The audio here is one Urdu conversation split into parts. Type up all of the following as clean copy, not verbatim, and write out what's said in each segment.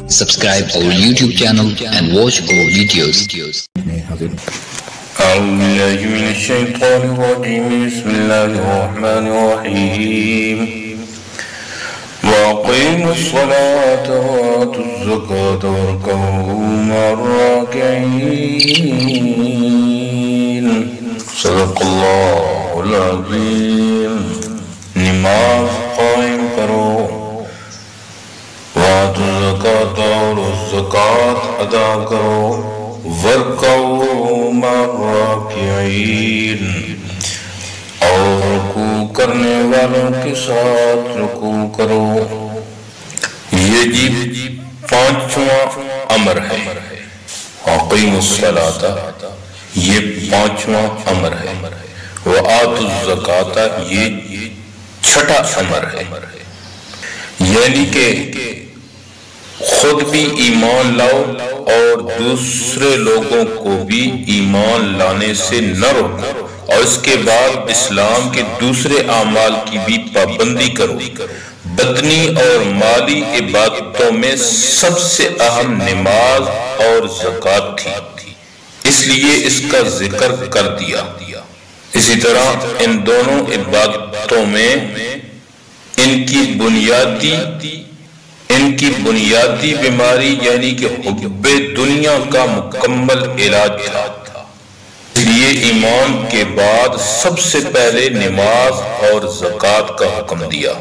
Subscribe our YouTube channel and watch our videos. أعوذ بالله من الشيطان الرجيم بسم الله الرحمن الرحيم وأقيموا الصلاة وآتوا الزكاة واركعوا مع الراكعين صدق الله العظيم نماز قائم کرو وآتوا الزکاة اور زکاة ادا کرو وارکعوا مع الراکعین اور رکوع کرنے والوں کے ساتھ رکوع کرو۔ یہ جی پانچواں امر ہے، اقیموا الصلاۃ یہ پانچواں امر ہے، وآتوا الزکاۃ یہ چھٹا امر ہے، یعنی کہ خود بھی ایمان لاؤ اور دوسرے لوگوں کو بھی ایمان لانے سے نہ روکو، اور اس کے بعد اسلام کے دوسرے اعمال کی بھی پابندی کرو۔ بدنی اور مالی عبادتوں میں سب سے اہم نماز اور زکوٰۃ تھی، اس لیے اس کا ذکر کر دیا۔ اسی طرح ان دونوں عبادتوں میں ان کی بنیادی بیماری یعنی کہ حب دنیا کا مکمل علاج تھا، اس لیے ایمان کے بعد سب سے پہلے نماز اور زکوٰۃ کا حکم دیا۔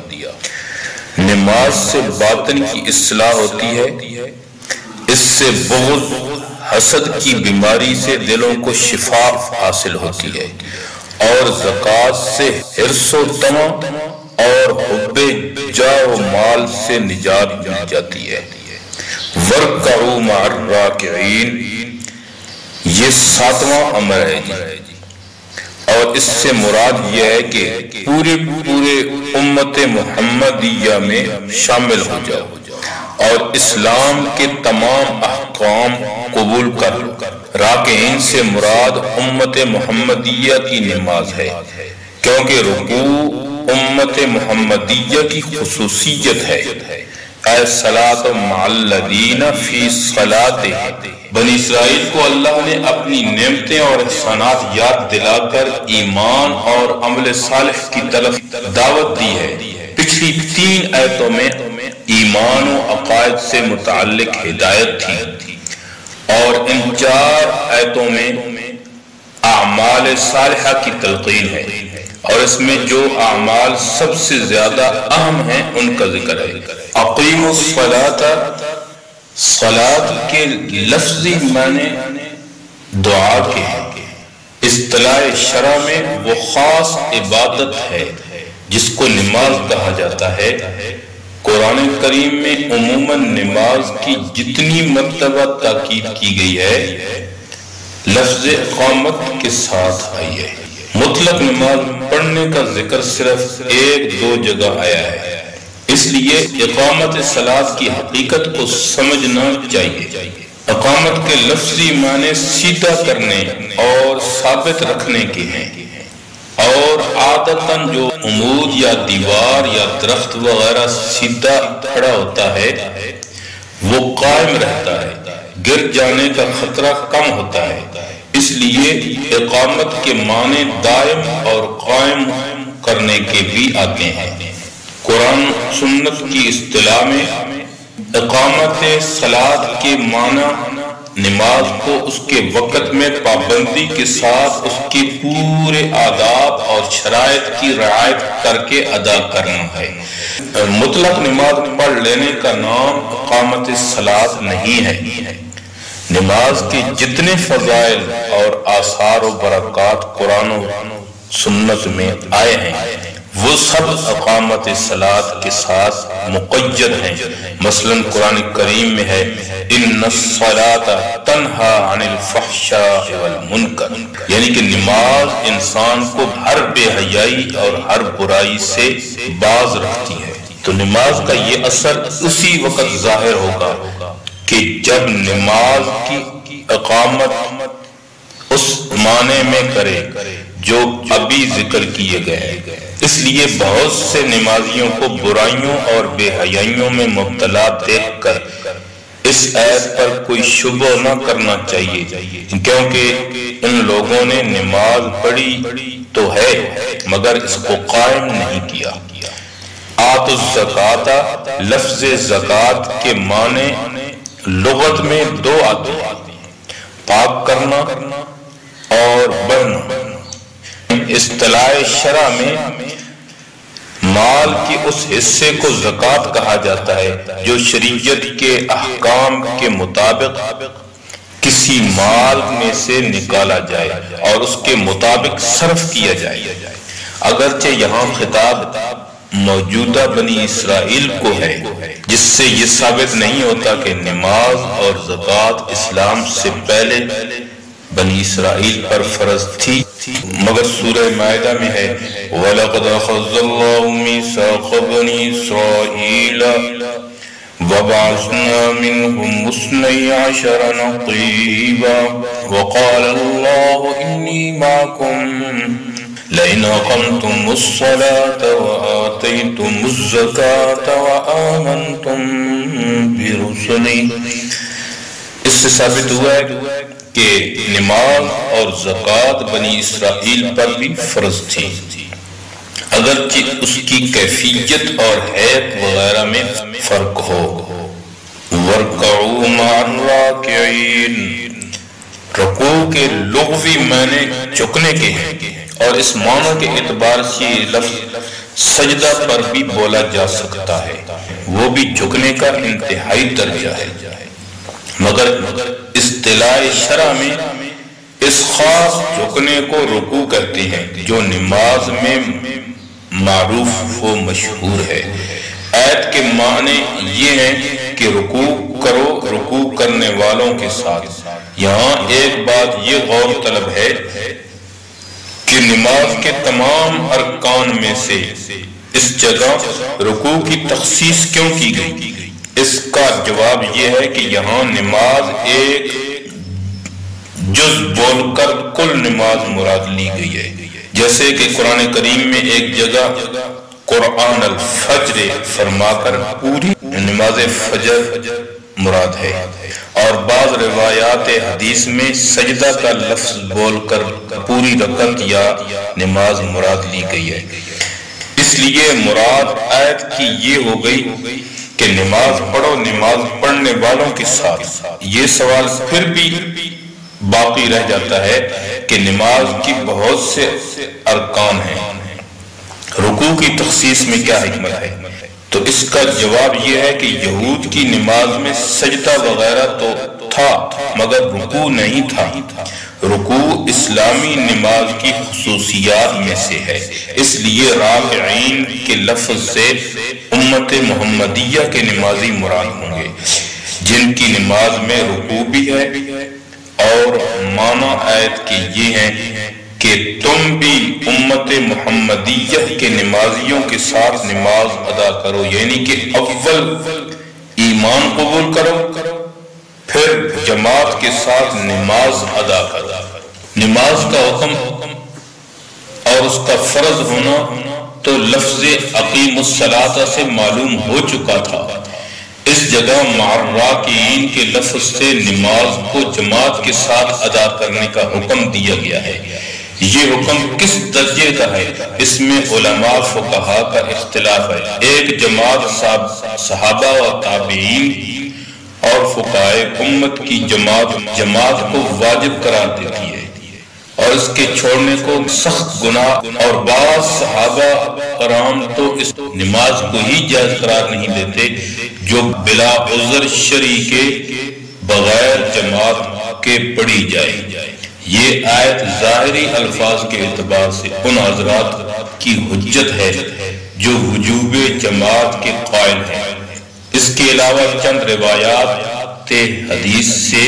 نماز سے باطن کی اصلاح ہوتی ہے، اس سے بغض حسد کی بیماری سے دلوں کو شفا حاصل ہوتی ہے، اور زکوٰۃ سے حرص و طمع اور حب جاہ و مال سے نجات مل جاتی ہے۔ وارکعوا مع الراکعین یہ ساتواں امر ہے جی، اور اس سے مراد یہ ہے کہ پورے امت محمدیہ میں شامل ہو جاؤ اور اسلام کے تمام احکام قبول کر لو۔ راکعین سے مراد امت محمدیہ کی نماز ہے، کیونکہ رکوع امت محمدیہ کی خصوصیت ہے۔ اے صلاۃ مع الذین فی صلاتہم، بنی اسرائیل کو اللہ نے اپنی نعمتیں اور احسانات یاد دلا کر ایمان اور عمل صالح کی طرف دعوت دی ہے۔ پچھلی 3 آیتوں میں ایمان و عقائد سے متعلق ہدایت تھی، اور ان 4 آیتوں میں اعمال صالحہ کی تلقین ہے، اور اس میں جو اعمال سب سے زیادہ اہم ہیں ان کا ذکر ہے۔ اقیموا الصلاۃ، صلاۃ کے لفظی معنی دعا کے ہیں۔ اصطلاح شرع میں وہ خاص عبادت ہے جس کو نماز کہا جاتا ہے۔ قرآن کریم میں عموماً نماز کی جتنی مرتبہ تاکید کی گئی ہے لفظ اقامت کے ساتھ آئی ہے۔ مطلق نماز پڑھنے کا ذکر صرف 1-2 جگہ آیا ہے، اس لیے اقامت صلاۃ کی حقیقت کو سمجھنا چاہیے۔ اقامت کے لفظی معنی سیدھا کرنے اور ثابت رکھنے کے ہیں، اور عادتاً جو عمود یا دیوار یا درخت وغیرہ سیدھا کھڑا ہوتا ہے وہ قائم رہتا ہے، گر جانے کا خطرہ کم ہوتا ہے، اس لیے اقامت کے معنی دائم اور قائم کرنے کے بھی آتے ہیں۔ قرآن سنت کی اصطلاح میں اقامت صلاۃ کے معنی نماز کو اس کے وقت میں پابندی کے ساتھ اس کے پورے آداب اور شرائط کی رعایت کر کے ادا کرنا ہے۔ مطلق نماز پڑھ لینے کا نام اقامت صلاۃ نہیں ہے۔ نماز کے جتنے فضائل اور آثار و برکات قرآن و سنت میں آئے ہیں وہ سب اقامت صلاۃ کے ساتھ مقید ہیں۔ مثلا قرآن کریم میں ہے ان الصلاۃ تنہی عن الفحشاء والمنکر، یعنی کہ نماز انسان کو ہر بے حیائی اور ہر برائی سے باز رکھتی ہے۔ تو نماز کا یہ اثر اسی وقت ظاہر ہوگا کہ جب نماز کی اقامت اس معنی میں کرے جو ابھی ذکر کیے گئے۔ اس لیے بہت سے نمازیوں کو برائیوں اور بے حیائیوں میں مبتلا دیکھ کر اس آیت پر کوئی شبہ نہ کرنا چاہیے، کیونکہ ان لوگوں نے نماز پڑھی تو ہے مگر اس کو قائم نہیں کیا۔ آت الزکاۃ، لفظ زکوٰۃ کے معنی لغت میں دو آتے ہیں، پاک کرنا اور بڑھنا۔ اصطلاح شرع میں مال کے اس حصے کو زکوٰۃ کہا جاتا ہے جو شریعت کے احکام کے مطابق کسی مال میں سے نکالا جائے اور اس کے مطابق صرف کیا جائے۔ اگرچہ یہاں خطاب موجودہ بنی اسرائیل کو ہے، جس سے یہ ثابت نہیں ہوتا کہ نماز اور زکوٰۃ اسلام سے پہلے بنی اسرائیل پر فرض تھی، مگر سورہ مائدہ میں ہے وَلَقَدْ أَخَذَ اللَّهُ مِيثَاقَ بَنِي إِسْرَائِيلَ وَبَعَثْنَا مِنْهُمْ اثْنَيْ عَشَرَ نَقِيبًا وَقَالَ اللَّهُ إِنِّي مَعَكُمْ لَئِنْ أَقَمْتُمُ الصَّلَاةَ وَآتَيْتُمُ الزَّكَاةَ وَآمَنْتُمْ بِرُسُلِي۔ اس سے ثابت ہوا ہے کہ نماز اور زکوٰۃ بنی اسرائیل پر بھی فرض تھی، اگرچہ اس کی کیفیت اور حیت وغیرہ میں فرق ہو۔ وَارْكَعُوا مَعَ الرَّاكِعِينَ، رکوع کے لغوی معنی جھکنے کے ہیں، اور اس معنی کے اعتبار سے یہ لفظ سجدہ پر بھی بولا جا سکتا ہے، وہ بھی جھکنے کا انتہائی درجہ ہے، مگر اصطلاح شرع میں اس خاص جھکنے کو رکوع کہتے ہیں جو نماز میں معروف و مشہور ہے۔ آیت کے معنی یہ ہیں کہ رکوع کرو رکوع کرنے والوں کے ساتھ۔ یہاں ایک بات یہ غور طلب ہے کہ نماز کے تمام ارکان میں سے اس جگہ رکوع کی تخصیص کیوں کی گئی؟ اس کا جواب یہ ہے کہ یہاں نماز ایک جز بول کر کل نماز مراد لی گئی ہے، جیسے کہ قرآن کریم میں ایک جگہ قرآن الفجر فرما کر پوری نماز فجر مراد ہے، اور بعض روایات حدیث میں سجدہ کا لفظ بول کر پوری رکعت یا نماز مراد لی گئی ہے۔ اس لیے مراد آیت کی یہ ہو گئی کہ نماز پڑھو نماز پڑھنے والوں کے ساتھ۔ یہ سوال پھر بھی باقی رہ جاتا ہے کہ نماز کی بہت سے ارکان ہیں، رکوع کی تخصیص میں کیا حکمت ہے؟ تو اس کا جواب یہ ہے کہ یہود کی نماز میں سجدہ وغیرہ تو تھا مگر رکوع نہیں تھا۔ رکوع اسلامی نماز کی خصوصیات میں سے ہے، اس لیے راکعین کے لفظ سے امت محمدیہ کے نمازی مراد ہوں گے، جن کی نماز میں رکوع بھی ہے، اور معنی آیت کے یہ ہیں کہ تم بھی امت محمدیہ کے نمازیوں کے ساتھ نماز ادا کرو، یعنی کہ اول ایمان قبول کرو پھر جماعت کے ساتھ نماز ادا کرو۔ نماز کا حکم اور اس کا فرض ہونا تو لفظ اقیم الصلاۃ سے معلوم ہو چکا تھا۔ اس جگہ مع الراکعین کے لفظ سے نماز کو جماعت کے ساتھ ادا کرنے کا حکم دیا گیا ہے۔ یہ حکم کس درجے کا ہے؟ اس میں علماء فقہا کا اختلاف ہے۔ ایک جماعت صحابہ و تابعین اور فقہائے امت کی جماعت کو واجب قرار دیتی ہے اور اس کے چھوڑنے کو سخت گناہ، اور بعض صحابہ کرام تو اس نماز کو ہی جائز قرار نہیں دیتے جو بلا عذر شرعی کے بغیر جماعت کے پڑھی جائے۔ یہ آیت ظاہری الفاظ کے اعتبار سے ان حضرات کی حجت ہے جو وجوب جماعت کے قائل ہیں۔ اس کے علاوہ چند روایات حدیث سے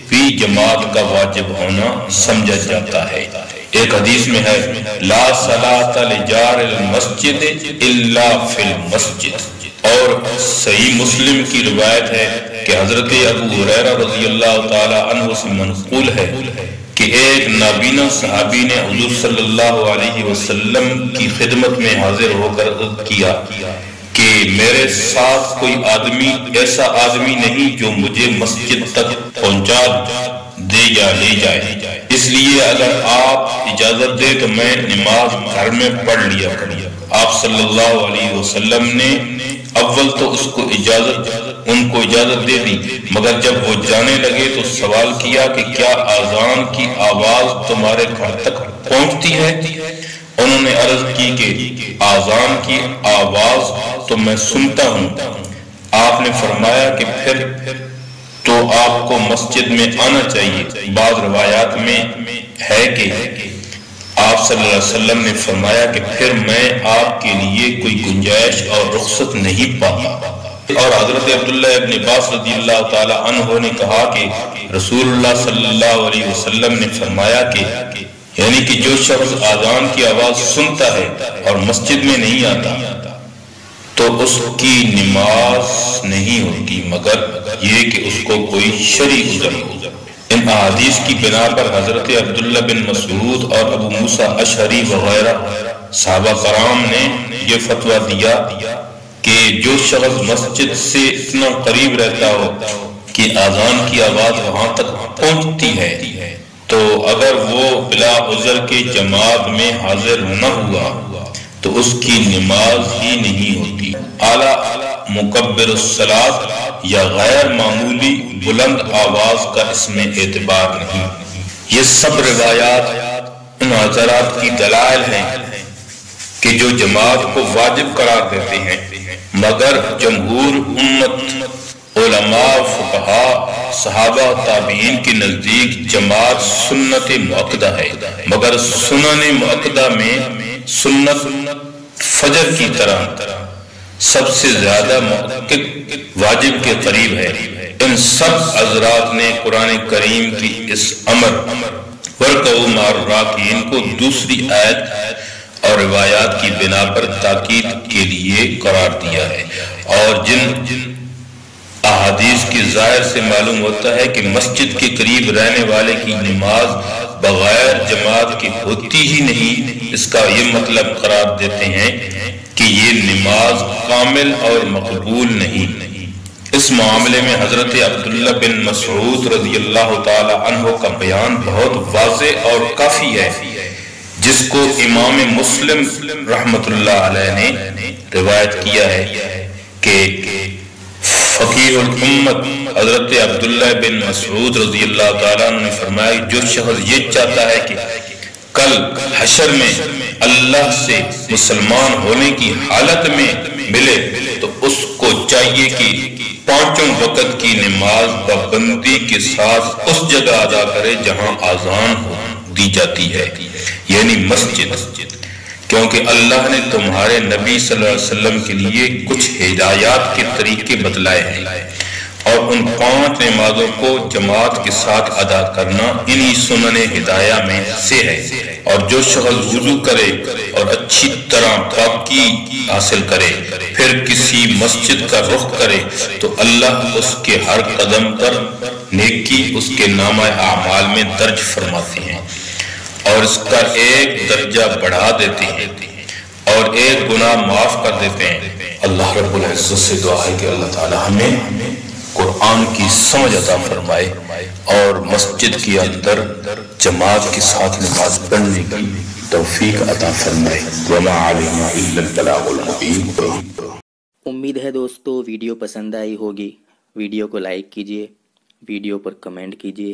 بھی جماعت کا واجب ہونا سمجھا جاتا ہے۔ ایک حدیث میں ہے لا صلاۃ لجار المسجد الا فی المسجد، اور صحیح مسلم کی روایت ہے کہ حضرت ابو ہریرہ رضی اللہ تعالی عنہ سے منقول ہے کہ ایک نابینا صحابی نے حضور صلی اللہ علیہ وسلم کی خدمت میں حاضر ہو کر عرض کیا کہ میرے ساتھ کوئی آدمی ایسا آدمی نہیں جو مجھے مسجد تک پہنچا دے یا لے جائے، اس لیے اگر آپ اجازت دے تو میں نماز گھر میں پڑھ لیا کروں۔ آپ صلی اللہ علیہ وسلم نے اول تو ان کو اجازت دے دی، مگر جب وہ جانے لگے تو سوال کیا کہ کیا اذان کی آواز تمہارے گھر تک پہنچتی ہے؟ انہوں نے عرض کی کہ اذان کی آواز تو میں سنتا ہوں۔ آپ نے فرمایا کہ پھر تو آپ کو مسجد میں آنا چاہیے۔ بعض روایات میں ہے کہ آپ صلی اللہ علیہ وسلم نے فرمایا کہ پھر میں آپ کے لیے کوئی گنجائش اور رخصت نہیں پاتا۔ اور حضرت عبداللہ ابن عباس رضی اللہ تعالی عنہ نے کہا کہ رسول اللہ صلی اللہ علیہ وسلم نے فرمایا کہ یعنی کہ جو شخص اذان کی آواز سنتا ہے اور مسجد میں نہیں آتا تو اس کی نماز نہیں ہوتی، مگر یہ کہ اس کو کوئی شرعی عذر ہو۔ ان احادیث کی بنا پر حضرت عبداللہ بن مسعود اور ابو موسیٰ اشعری وغیرہ صحابہ کرام نے یہ فتویٰ دیا کہ جو شخص مسجد سے اتنا قریب رہتا ہو کہ اذان کی آواز وہاں تک پہنچتی ہے تو اگر وہ بلا عذر کے جماعت میں حاضر نہ ہوا تو اس کی نماز ہی نہیں ہوتی۔ اعلیٰ مکبر الصلاۃ یا غیر معمولی بلند آواز کا اس میں اعتبار نہیں۔ یہ سب روایات ان حضرات کی دلائل ہیں کہ جو جماعت کو واجب قرار دیتے ہیں، مگر جمہور امت علماء فقہاء صحابہ تابعین کے نزدیک جماعت سنت مؤکدہ ہے، مگر سنن مؤکدہ میں سنت فجر کی طرح سب سے زیادہ مؤکد واجب کے قریب ہے۔ ان سب حضرات نے قرآن کریم کی اس امر وَارْكَعُوا مَعَ الرَّاكِعِينَ کو دوسری آیت اور روایات کی بنا پر تاکید کے لیے قرار دیا ہے، اور جن احادیث کی ظاہر سے معلوم ہوتا ہے کہ مسجد کے قریب رہنے والے کی نماز بغیر جماعت کی ہوتی ہی نہیں، اس کا یہ مطلب قرار دیتے ہیں کہ یہ نماز کامل اور مقبول نہیں۔ اس معاملے میں حضرت عبداللہ بن مسعود رضی اللہ تعالی عنہ کا بیان بہت واضح اور کافی ہے، جس کو امام مسلم رحمت اللہ علیہ نے روایت کیا ہے کہ فقیہ الامت حضرت عبداللہ بن مسعود رضی اللہ تعالیٰ عنہ نے فرمایا جو شخص یہ چاہتا ہے کہ کل حشر میں اللہ سے مسلمان ہونے کی حالت میں ملے تو اس کو چاہیے کہ پانچوں وقت کی نماز پابندی کے ساتھ اس جگہ ادا کرے جہاں اذان دی جاتی ہے، یعنی مسجد، کیونکہ اللہ نے تمہارے نبی صلی اللہ علیہ وسلم کے لیے کچھ ہدایات کے طریقے بتلائے ہیں، اور ان 5 نمازوں کو جماعت کے ساتھ ادا کرنا انہی سنن ہدایہ میں سے ہے۔ اور جو شخص وضو کرے اور اچھی طرح پاکی حاصل کرے پھر کسی مسجد کا رخ کرے تو اللہ اس کے ہر قدم پر نیکی اس کے نامہ اعمال میں درج فرماتے ہیں، اور اس کا ایک درجہ بڑھا دیتے ہیں اور ایک گناہ معاف کر دیتے ہیں۔ اللہ رب العزت سے دعا ہے کہ اللہ تعالی ہمیں قرآن کی سمجھ عطا فرمائے اور مسجد کے اندر جماعت کے ساتھ نماز پڑھنے کی توفیق عطا فرمائے۔ وما علینا الا البلاغ المبین۔ امید ہے دوستو ویڈیو پسند آئی ہوگی۔ ویڈیو کو لائک کیجئے، ویڈیو پر کمنٹ کیجئے،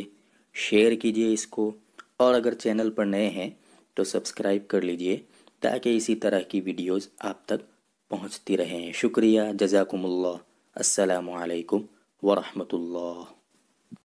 شیئر کیجئے اس کو، اور اگر چینل پر نئے ہیں تو سبسکرائب کر لیجئے تاکہ اسی طرح کی ویڈیوز آپ تک پہنچتی رہیں۔ شکریہ، جزاکم اللہ، السلام علیکم ورحمۃ اللہ۔